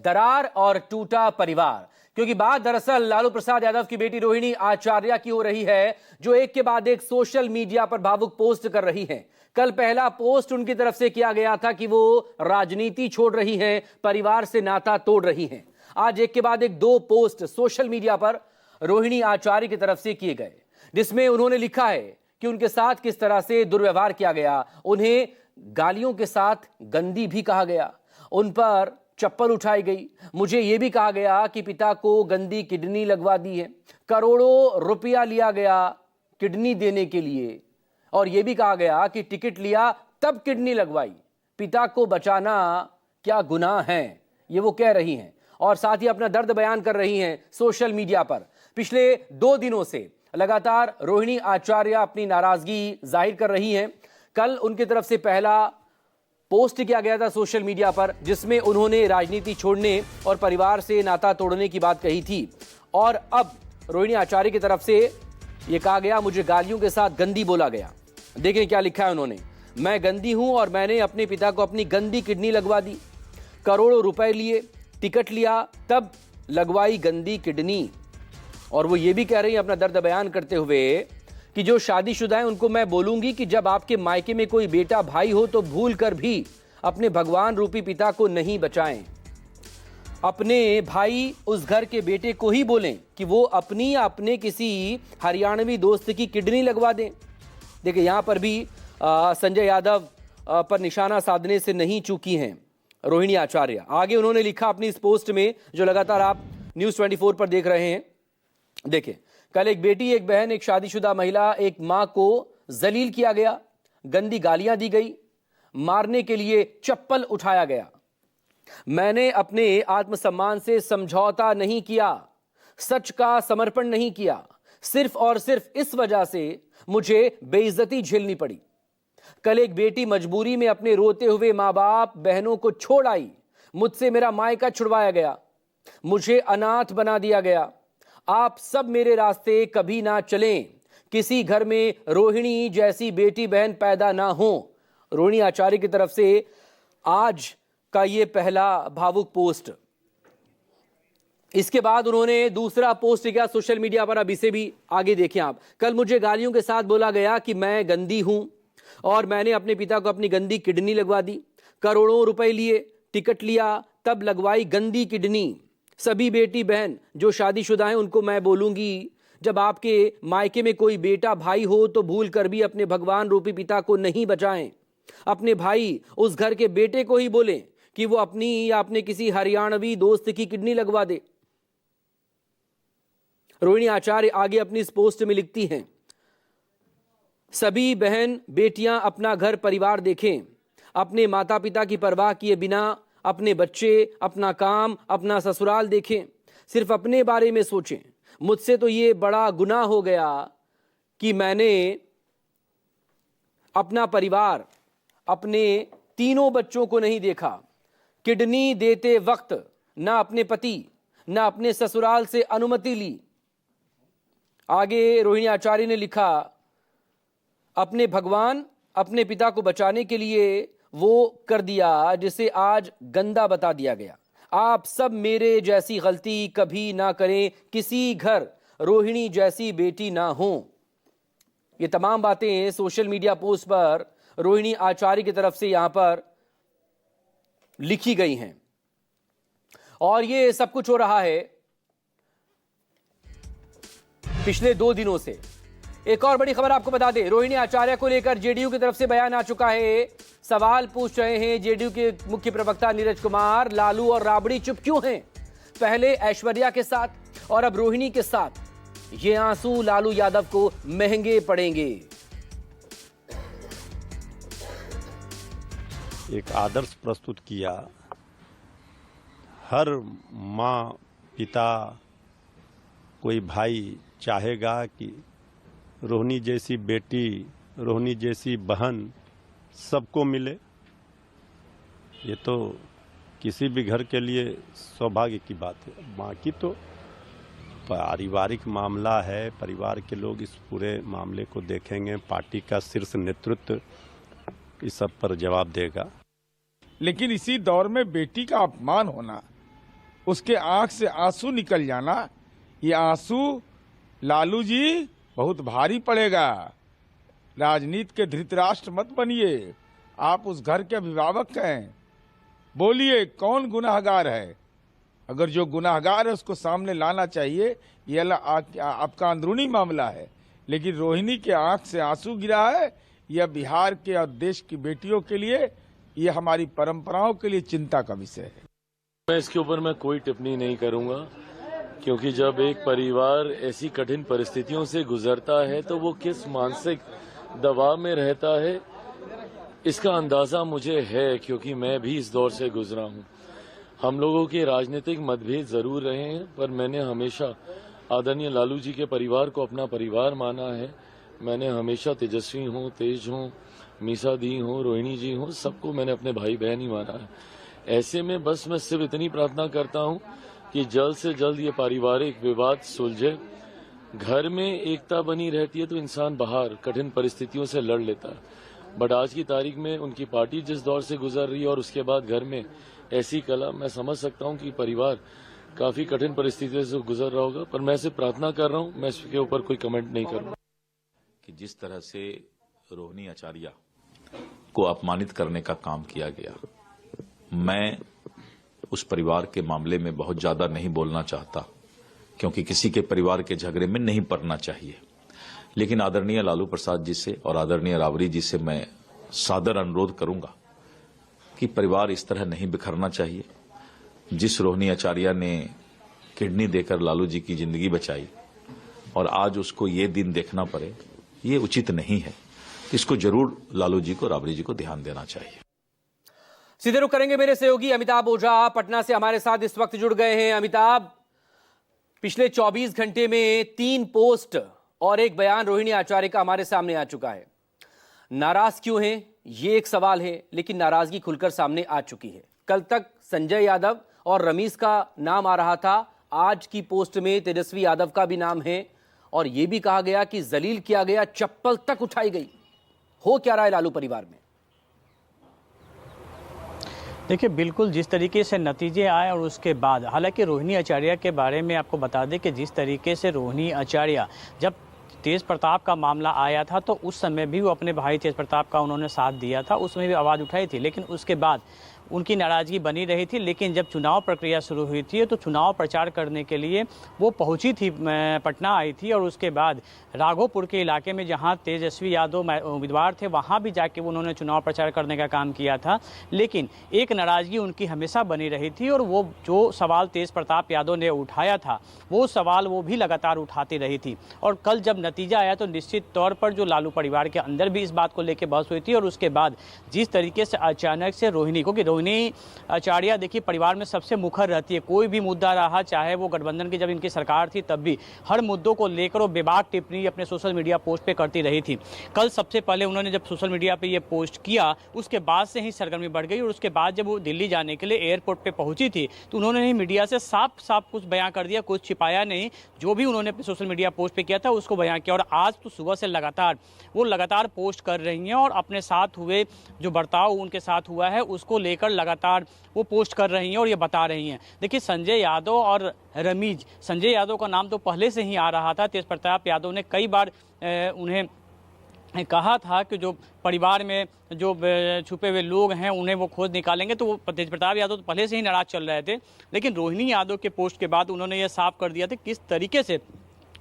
दरार और टूटा परिवार, क्योंकि बात दरअसल लालू प्रसाद यादव की बेटी रोहिणी आचार्य की हो रही है, जो एक के बाद एक सोशल मीडिया पर भावुक पोस्ट कर रही हैं। कल पहला पोस्ट उनकी तरफ से किया गया था कि वो राजनीति छोड़ रही हैं, परिवार से नाता तोड़ रही हैं। आज एक के बाद एक दो पोस्ट सोशल मीडिया पर रोहिणी आचार्य की तरफ से किए गए, जिसमें उन्होंने लिखा है कि उनके साथ किस तरह से दुर्व्यवहार किया गया, उन्हें गालियों के साथ गंदी भी कहा गया, उन पर चप्पल उठाई गई। मुझे यह भी कहा गया कि पिता को गंदी किडनी लगवा दी है, करोड़ों रुपया लिया गया किडनी देने के लिए, और यह भी कहा गया कि टिकट लिया तब किडनी लगवाई। पिता को बचाना क्या गुनाह है, ये वो कह रही हैं, और साथ ही अपना दर्द बयान कर रही हैं सोशल मीडिया पर। पिछले 2 दिनों से लगातार रोहिणी आचार्य अपनी नाराजगी जाहिर कर रही हैं। कल उनकी तरफ से पहला पोस्ट किया गया था सोशल मीडिया पर, जिसमें उन्होंने राजनीति छोड़ने और परिवार से नाता तोड़ने की बात कही थी, और अब रोहिणी आचार्य की तरफ से यह कहा गया, मुझे गालियों के साथ गंदी बोला गया। देखें क्या लिखा है उन्होंने। मैं गंदी हूं और मैंने अपने पिता को अपनी गंदी किडनी लगवा दी, करोड़ों रुपए लिए, टिकट लिया तब लगवाई गंदी किडनी। और वो ये भी कह रही है अपना दर्द बयान करते हुए कि जो शादीशुदा हैं उनको मैं बोलूंगी कि जब आपके मायके में कोई बेटा भाई हो तो भूल कर भी अपने भगवान रूपी पिता को नहीं बचाएं। अपने भाई उस घर के बेटे को ही बोलें कि वो अपनी या अपने किसी हरियाणवी दोस्त की किडनी लगवा दें। देखिए यहां पर भी संजय यादव पर निशाना साधने से नहीं चूकी हैं रोहिणी आचार्य। आगे उन्होंने लिखा अपनी इस पोस्ट में, जो लगातार आप न्यूज़ 24 पर देख रहे हैं। देखिए, कल एक बेटी, एक बहन, एक शादीशुदा महिला, एक मां को जलील किया गया, गंदी गालियां दी गई, मारने के लिए चप्पल उठाया गया। मैंने अपने आत्मसम्मान से समझौता नहीं किया, सच का समर्पण नहीं किया, सिर्फ और सिर्फ इस वजह से मुझे बेइज्जती झेलनी पड़ी। कल एक बेटी मजबूरी में अपने रोते हुए मां बाप बहनों को छोड़ आई, मुझसे मेरा मायका छुड़वाया गया, मुझे अनाथ बना दिया गया। आप सब मेरे रास्ते कभी ना चलें, किसी घर में रोहिणी जैसी बेटी बहन पैदा ना हो। रोहिणी आचार्य की तरफ से आज का ये पहला भावुक पोस्ट। इसके बाद उन्होंने दूसरा पोस्ट किया सोशल मीडिया पर, अब इसे भी आगे देखें आप। कल मुझे गालियों के साथ बोला गया कि मैं गंदी हूं और मैंने अपने पिता को अपनी गंदी किडनी लगवा दी, करोड़ों रुपए लिए, टिकट लिया तब लगवाई गंदी किडनी। सभी बेटी बहन जो शादीशुदा हैं उनको मैं बोलूंगी, जब आपके मायके में कोई बेटा भाई हो तो भूल कर भी अपने भगवान रूपी पिता को नहीं बचाएं। अपने भाई उस घर के बेटे को ही बोलें कि वो अपनी या अपने किसी हरियाणवी दोस्त की किडनी लगवा दे। रोहिणी आचार्य आगे अपनी इस पोस्ट में लिखती हैं, सभी बहन बेटियां अपना घर परिवार देखें, अपने माता पिता की परवाह किए बिना अपने बच्चे, अपना काम, अपना ससुराल देखें, सिर्फ अपने बारे में सोचें। मुझसे तो ये बड़ा गुनाह हो गया कि मैंने अपना परिवार, अपने तीनों बच्चों को नहीं देखा। किडनी देते वक्त ना अपने पति ना अपने ससुराल से अनुमति ली। आगे रोहिणी आचार्य ने लिखा, अपने भगवान, अपने पिता को बचाने के लिए वो कर दिया जिसे आज गंदा बता दिया गया। आप सब मेरे जैसी गलती कभी ना करें, किसी घर रोहिणी जैसी बेटी ना हो। ये तमाम बातें सोशल मीडिया पोस्ट पर रोहिणी आचार्य की तरफ से यहां पर लिखी गई हैं, और ये सब कुछ हो रहा है पिछले 2 दिनों से। एक और बड़ी खबर आपको बता दें, रोहिणी आचार्य को लेकर जेडीयू की तरफ से बयान आ चुका है। सवाल पूछ रहे हैं जेडीयू के मुख्य प्रवक्ता नीरज कुमार, लालू और राबड़ी चुप क्यों हैं? पहले ऐश्वर्या के साथ और अब रोहिणी के साथ, ये आंसू लालू यादव को महंगे पड़ेंगे। एक आदर्श प्रस्तुत किया। हर माँ, पिता, कोई भाई चाहेगा कि रोहिणी जैसी बेटी, रोहिणी जैसी बहन सबको मिले। ये तो किसी भी घर के लिए सौभाग्य की बात है। बाकी तो पारिवारिक मामला है, परिवार के लोग इस पूरे मामले को देखेंगे, पार्टी का शीर्ष नेतृत्व इस सब पर जवाब देगा। लेकिन इसी दौर में बेटी का अपमान होना उसके आंख से आंसू निकल जाना, ये आंसू लालू जी बहुत भारी पड़ेगा। राजनीति के धृतराष्ट्र मत बनिए, आप उस घर के अभिभावक हैं। बोलिए कौन गुनाहगार है, अगर जो गुनाहगार है उसको सामने लाना चाहिए। ये आपका अंदरूनी मामला है, लेकिन रोहिणी के आंख से आंसू गिरा है, यह बिहार के और देश की बेटियों के लिए, यह हमारी परंपराओं के लिए चिंता का विषय है। मैं इसके ऊपर मैं कोई टिप्पणी नहीं करूंगा, क्योंकि जब एक परिवार ऐसी कठिन परिस्थितियों से गुजरता है तो वो किस मानसिक दबाव में रहता है, इसका अंदाजा मुझे है, क्योंकि मैं भी इस दौर से गुजरा हूं। हम लोगों के राजनीतिक मतभेद जरूर रहे हैं, पर मैंने हमेशा आदरणीय लालू जी के परिवार को अपना परिवार माना है। मैंने हमेशा तेजस्वी हो, तेज हो, मीसा दी हो, रोहिणी जी हो, सबको मैंने अपने भाई बहन ही माना है। ऐसे में बस मैं सिर्फ इतनी प्रार्थना करता हूं कि जल्द से जल्द ये पारिवारिक विवाद सुलझे। घर में एकता बनी रहती है तो इंसान बाहर कठिन परिस्थितियों से लड़ लेता है, बट आज की तारीख में उनकी पार्टी जिस दौर से गुजर रही है और उसके बाद घर में ऐसी कला, मैं समझ सकता हूं कि परिवार काफी कठिन परिस्थितियों से गुजर रहा होगा, पर मैं सिर्फ प्रार्थना कर रहा हूं, मैं इसके ऊपर कोई कमेंट नहीं करूंगा। कि जिस तरह से रोहिणी आचार्य को अपमानित करने का काम किया गया, मैं उस परिवार के मामले में बहुत ज्यादा नहीं बोलना चाहता, क्योंकि किसी के परिवार के झगड़े में नहीं पड़ना चाहिए। लेकिन आदरणीय लालू प्रसाद जी से और आदरणीय राबड़ी जी से मैं सादर अनुरोध करूंगा कि परिवार इस तरह नहीं बिखरना चाहिए। जिस रोहिणी आचार्य ने किडनी देकर लालू जी की जिंदगी बचाई और आज उसको ये दिन देखना पड़े, ये उचित नहीं है। इसको जरूर लालू जी को, राबड़ी जी को ध्यान देना चाहिए। सीधे रुख करेंगे मेरे सहयोगी अमिताभ ओझा पटना से हमारे साथ इस वक्त जुड़ गए हैं। अमिताभ, पिछले 24 घंटे में 3 पोस्ट और एक बयान रोहिणी आचार्य का हमारे सामने आ चुका है। नाराज क्यों हैं, ये एक सवाल है, लेकिन नाराजगी खुलकर सामने आ चुकी है। कल तक संजय यादव और रमीश का नाम आ रहा था, आज की पोस्ट में तेजस्वी यादव का भी नाम है और यह भी कहा गया कि जलील किया गया, चप्पल तक उठाई गई। हो क्या रहा है लालू परिवार में? देखिए, बिल्कुल जिस तरीके से नतीजे आए और उसके बाद, हालांकि रोहिणी आचार्य के बारे में आपको बता दें कि जिस तरीके से रोहिणी आचार्य जब तेज प्रताप का मामला आया था तो उस समय भी वो अपने भाई तेज प्रताप का उन्होंने साथ दिया था, उसमें भी आवाज़ उठाई थी, लेकिन उसके बाद उनकी नाराज़गी बनी रही थी। लेकिन जब चुनाव प्रक्रिया शुरू हुई थी तो चुनाव प्रचार करने के लिए वो पहुंची थी, पटना आई थी और उसके बाद राघोपुर के इलाके में जहां तेजस्वी यादव उम्मीदवार थे वहां भी जाके उन्होंने चुनाव प्रचार करने का काम किया था। लेकिन एक नाराज़गी उनकी हमेशा बनी रही थी और वो जो सवाल तेज प्रताप यादव ने उठाया था वो सवाल वो भी लगातार उठाती रही थी। और कल जब नतीजा आया तो निश्चित तौर पर जो लालू परिवार के अंदर भी इस बात को लेकर बहस हुई थी और उसके बाद जिस तरीके से अचानक से रोहिणी आचार्य देखिए परिवार में सबसे मुखर रहती है, कोई भी मुद्दा रहा, चाहे वो गठबंधन की जब इनकी सरकार थी तब भी हर मुद्दों को लेकर वो बेबाक टिप्पणी अपने सोशल मीडिया पोस्ट पे करती रही थी। कल सबसे पहले उन्होंने जब सोशल मीडिया पे ये पोस्ट किया उसके बाद से ही सरगर्मी बढ़ गई और उसके बाद जब वो दिल्ली जाने के लिए एयरपोर्ट पे पहुंची थी तो उन्होंने ही मीडिया से साफ साफ कुछ बयां कर दिया, कुछ छिपाया नहीं। जो भी उन्होंने अपने सोशल मीडिया पोस्ट पे किया था उसको बयां किया और आज तो सुबह से लगातार पोस्ट कर रही हैं और अपने साथ हुए जो बर्ताव उनके साथ हुआ है उसको लेकर लगातार वो पोस्ट कर रही हैं और ये बता रही हैं। देखिए, संजय यादव और रमीज, संजय यादव का नाम तो पहले से ही आ रहा था। तेज प्रताप यादव ने कई बार उन्हें कहा था कि जो परिवार में जो छुपे हुए लोग हैं उन्हें वो खोज निकालेंगे, तो वो तेज प्रताप यादव तो पहले से ही नाराज चल रहे थे। लेकिन रोहिणी यादव के पोस्ट के बाद उन्होंने ये साफ कर दिया था किस तरीके से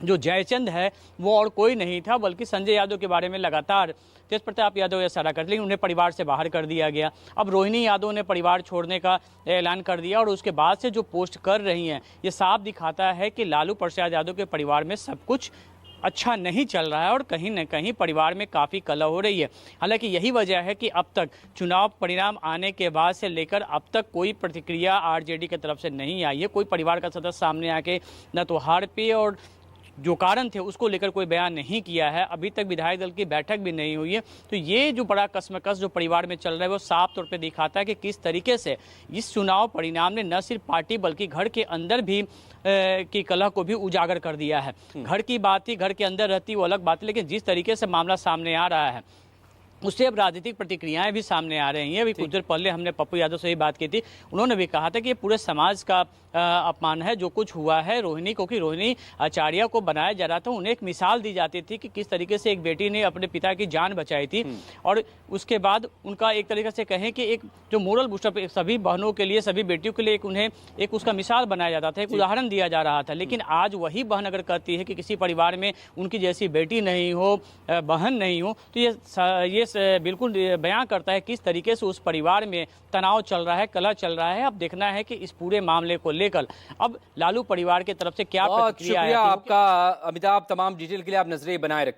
जो जयचंद है वो और कोई नहीं था बल्कि संजय यादव के बारे में लगातार तेज प्रताप यादव इशारा कर, लेकिन उन्हें परिवार से बाहर कर दिया गया। अब रोहिणी यादव ने परिवार छोड़ने का ऐलान कर दिया और उसके बाद से जो पोस्ट कर रही हैं ये साफ दिखाता है कि लालू प्रसाद यादव के परिवार में सब कुछ अच्छा नहीं चल रहा है और कहीं न कहीं परिवार में काफ़ी कलह हो रही है। हालांकि यही वजह है कि अब तक चुनाव परिणाम आने के बाद से लेकर अब तक कोई प्रतिक्रिया आरजेडी की तरफ से नहीं आई है। कोई परिवार का सदस्य सामने आके न तो हार पे और जो कारण थे उसको लेकर कोई बयान नहीं किया है। अभी तक विधायक दल की बैठक भी नहीं हुई है। तो ये जो बड़ा कश्मकश जो परिवार में चल रहा है वो साफ तौर पे दिखाता है कि किस तरीके से इस चुनाव परिणाम ने न सिर्फ पार्टी बल्कि घर के अंदर भी की कलह को भी उजागर कर दिया है। घर की बात ही घर के अंदर रहती वो अलग बात है, लेकिन जिस तरीके से मामला सामने आ रहा है उससे अब राजनीतिक प्रतिक्रियाएं भी सामने आ रही हैं। अभी कुछ देर पहले हमने पप्पू यादव से ही बात की थी, उन्होंने भी कहा था कि ये पूरे समाज का अपमान है जो कुछ हुआ है रोहिणी को, कि रोहिणी आचार्य को बनाया जा रहा था, उन्हें एक मिसाल दी जाती थी कि किस तरीके से एक बेटी ने अपने पिता की जान बचाई थी, और उसके बाद उनका एक तरीके से कहें कि एक जो मोरल बूस्टर सभी बहनों के लिए, सभी बेटियों के लिए उन्हें एक उसका मिसाल बनाया जाता था, एक उदाहरण दिया जा रहा था। लेकिन आज वही बहन अगर कहती है कि किसी परिवार में उनकी जैसी बेटी नहीं हो, बहन नहीं हो, तो ये बिल्कुल बयां करता है किस तरीके से उस परिवार में तनाव चल रहा है, कलह चल रहा है। अब देखना है कि इस पूरे मामले को लेकर अब लालू परिवार की तरफ से क्या बहुत प्रतिक्रिया शुक्रिया है। आपका अमिताभ, तमाम डिटेल के लिए आप नजरें बनाए रखें।